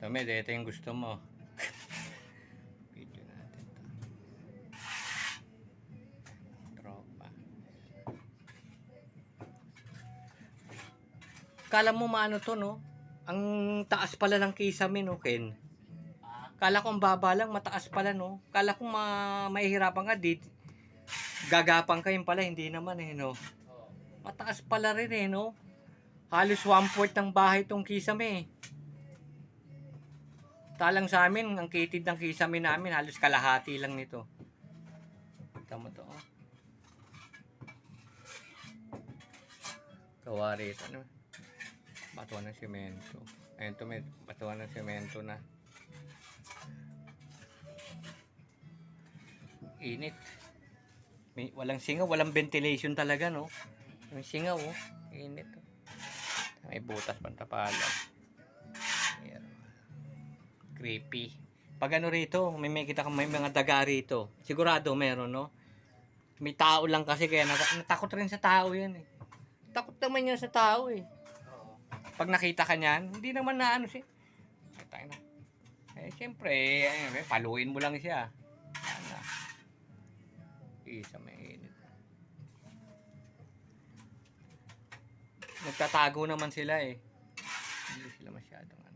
Tommy, ito yung gusto mo. Video natin to. Tropa. Kala mo maano to, no? Ang taas pala ng kisame, no, Ken? Kala ko ang baba lang, mataas pala, no? Kala ko mahihirapan ka, gagapang ka yun pala, hindi naman eh, no? Mataas pala rin eh, no? Halos 1/4 ng bahay tong kisame eh. Talang sa amin, ang kitid ng kisame namin, halos kalahati lang nito. Kita mo to, oh. Gawa rito, ano? Batuan ng semento. Ayun to, may batuan ng semento na. Init. Walang singaw, walang ventilation talaga, no? Yung singaw, oh. Init, oh. May butas pantapalan. Ayan. Creepy. Pag ano rito, may kita kang may mga daga rito. Sigurado meron, no? May tao lang kasi kaya natakot rin sa tao yan eh. Takot naman yan sa tao eh. Pag nakita ka niyan, hindi naman na ano siya. Eh, siyempre, paluin mo lang siya. Ano? Isa may init. Nagtatago naman sila eh. Hindi sila masyadong ano.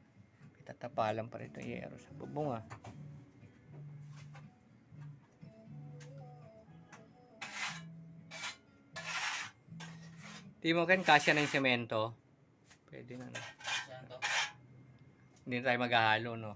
Tatapalan pa rin itong yero sa bubong ah. Di mo kan kasya na yung semento. Pwede na no. Hindi na tayo maghahalo no.